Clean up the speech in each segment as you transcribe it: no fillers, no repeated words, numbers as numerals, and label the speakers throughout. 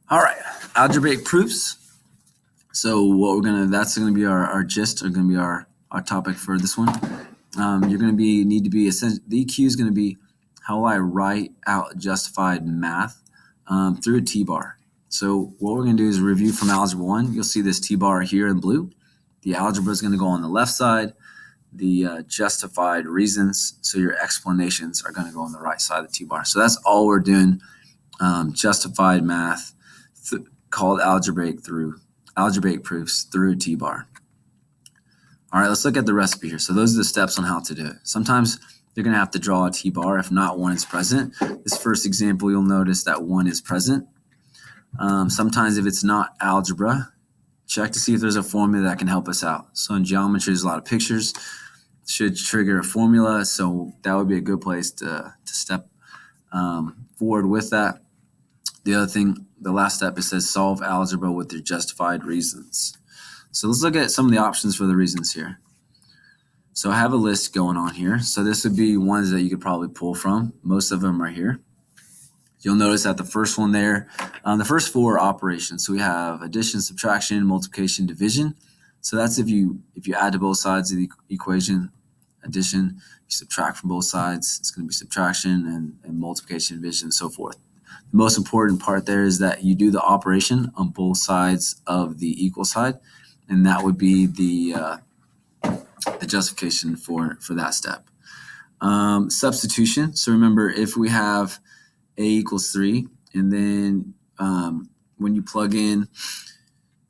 Speaker 1: All right, algebraic proofs. So what that's gonna be our gist, or gonna be our topic for this one. You're gonna need to be, the EQ is gonna be, how will I write out justified math through a T-bar. So what we're gonna do is review from algebra 1. You'll see this T-bar here in blue. The algebra is gonna go on the left side. The justified reasons, so your explanations, are gonna go on the right side of the T-bar. So that's all we're doing. Justified math called algebraic proofs through a T-bar. All right, let's look at the recipe here. So those are the steps on how to do it. Sometimes you're going to have to draw a T-bar if not one is present. This first example, you'll notice that one is present. Sometimes if it's not algebra, check to see if there's a formula that can help us out. So in geometry, there's a lot of pictures. Should trigger a formula, so that would be a good place to step forward with that. The other thing, the last step, it says solve algebra with your justified reasons. So let's look at some of the options for the reasons here. So I have a list going on here. So this would be ones that you could probably pull from. Most of them are here. You'll notice that the first one there, the first four are operations. So we have addition, subtraction, multiplication, division. So that's if you add to both sides of the equation, addition, you subtract from both sides, it's going to be subtraction, and multiplication, division, and so forth. The most important part there is that you do the operation on both sides of the equal side, and that would be the justification for that step. Substitution. So remember, if we have a equals 3, and then when you plug in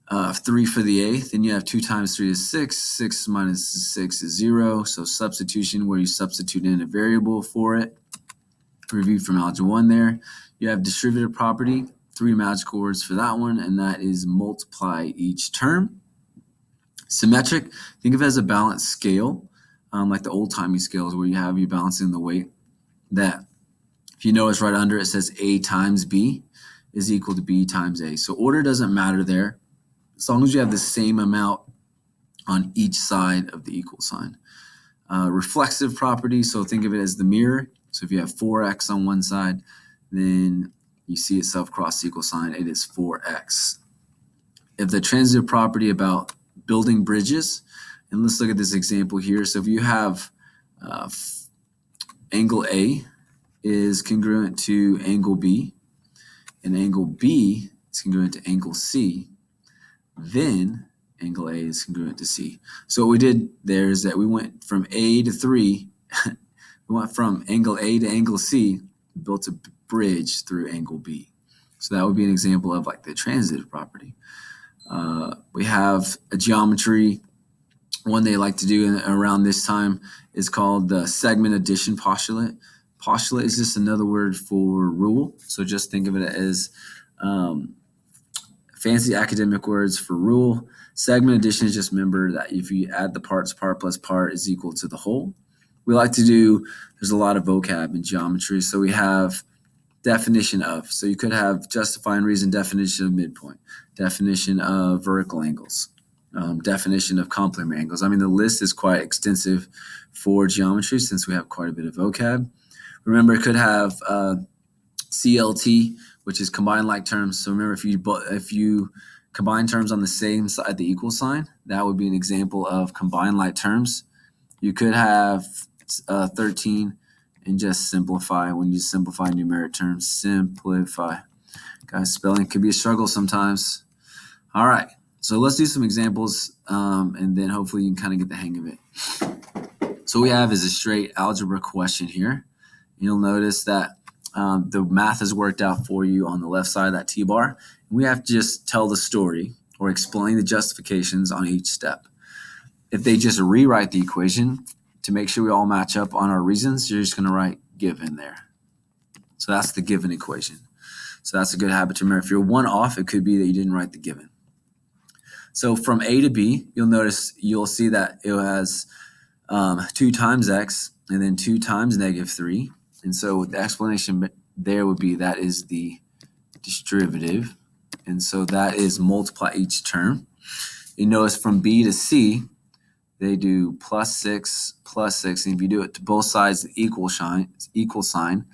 Speaker 1: 3 for the a, then you have 2 times 3 is 6. 6 minus 6 is 0. So substitution, where you substitute in a variable for it. Review from algebra 1 there. You have distributive property, 3 magical words for that one, and that is multiply each term. Symmetric, think of it as a balanced scale, like the old-timey scales where you have you balancing the weight. That, if you notice right under it says A times B is equal to B times A. So order doesn't matter there, as long as you have the same amount on each side of the equal sign. Reflexive property, so think of it as the mirror. So if you have 4x on one side, then you see itself cross the equal sign, it is 4x. If the transitive property about building bridges, and let's look at this example here. So if you have angle A is congruent to angle B, and angle B is congruent to angle C, then angle A is congruent to C. So what we did there is that we went from A to 3, we went from angle A to angle C, built a bridge through angle B. So that would be an example of like the transitive property. We have a geometry, one they like to do around this time is called the segment addition postulate. Postulate is just another word for rule. So just think of it as fancy academic words for rule. Segment addition is just, remember that if you add the parts, part plus part is equal to the whole. We like to do, there's a lot of vocab in geometry. So we have definition of. So you could have justify and reason, definition of midpoint, definition of vertical angles, definition of complementary angles. I mean, the list is quite extensive for geometry since we have quite a bit of vocab. Remember, it could have CLT, which is combined like terms. So remember, if you combine terms on the same side, the equal sign, that would be an example of combined like terms. You could have 13 and just simplify. When you simplify numeric terms, simplify. Guys, spelling could be a struggle sometimes. All right, so let's do some examples, and then hopefully you can kind of get the hang of it. So what we have is a straight algebra question here. You'll notice that the math is worked out for you on the left side of that T-bar. We have to just tell the story or explain the justifications on each step. If they just rewrite the equation to make sure we all match up on our reasons, you're just going to write given there. So that's the given equation. So that's a good habit to remember. If you're one off, it could be that you didn't write the given. So from A to B, you'll see that it has 2 times x and then 2 times -3. And so the explanation there would be that is the distributive. And so that is multiply each term. You notice from B to C, they do plus 6, and if you do it to both sides, the equal sign,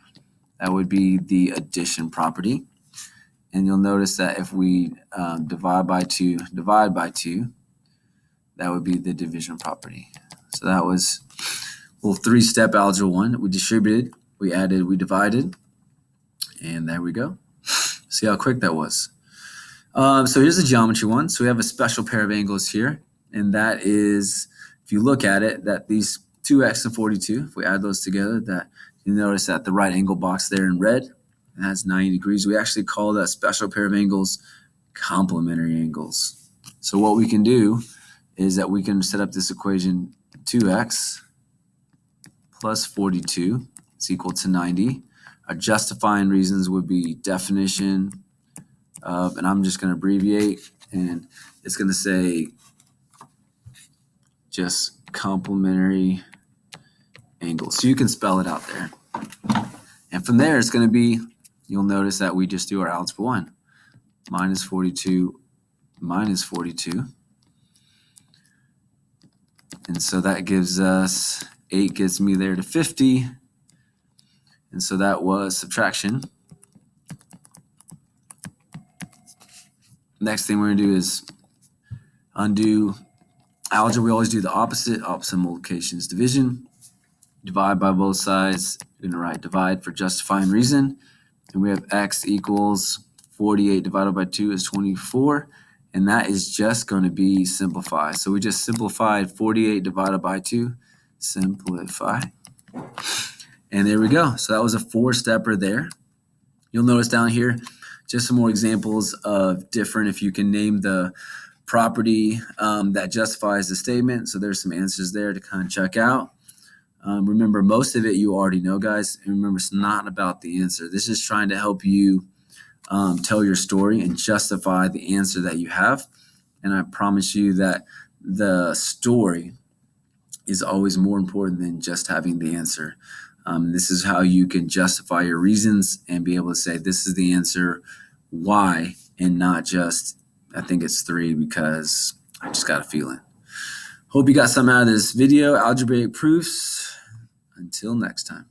Speaker 1: that would be the addition property. And you'll notice that if we divide by 2, that would be the division property. So that was a little 3-step algebra 1. We distributed, we added, we divided, and there we go. See how quick that was. So here's the geometry one. So we have a special pair of angles here, and that is, if you look at it, that these 2x and 42, if we add those together, that you notice that the right angle box there in red, it has 90 degrees. We actually call that special pair of angles complementary angles. So what we can do is that we can set up this equation 2x plus 42 is equal to 90. Our justifying reasons would be definition of, and I'm just going to abbreviate, and it's going to say just complementary angles. So you can spell it out there. And from there, it's going to be, you'll notice that we just do our algebra 1. Minus 42 minus 42. And so that gives us 8 gets me there to 50. And so that was subtraction. Next thing we're going to do is undo algebra. We always do the opposite. Opposite multiplication is division. Divide by both sides. You're going to write divide for justifying reason. And we have x equals 48 divided by 2 is 24. And that is just going to be simplify. So we just simplified 48 divided by 2. Simplify. And there we go. So that was a 4-stepper there. You'll notice down here just some more examples of different, if you can name the property that justifies the statement. So there's some answers there to kind of check out. Remember, most of it you already know, guys. And remember, it's not about the answer. This is trying to help you tell your story and justify the answer that you have. And I promise you that the story is always more important than just having the answer. This is how you can justify your reasons and be able to say, this is the answer, why, and not just, I think it's 3 because I just got a feeling. Hope you got something out of this video. Algebraic Proofs. Until next time.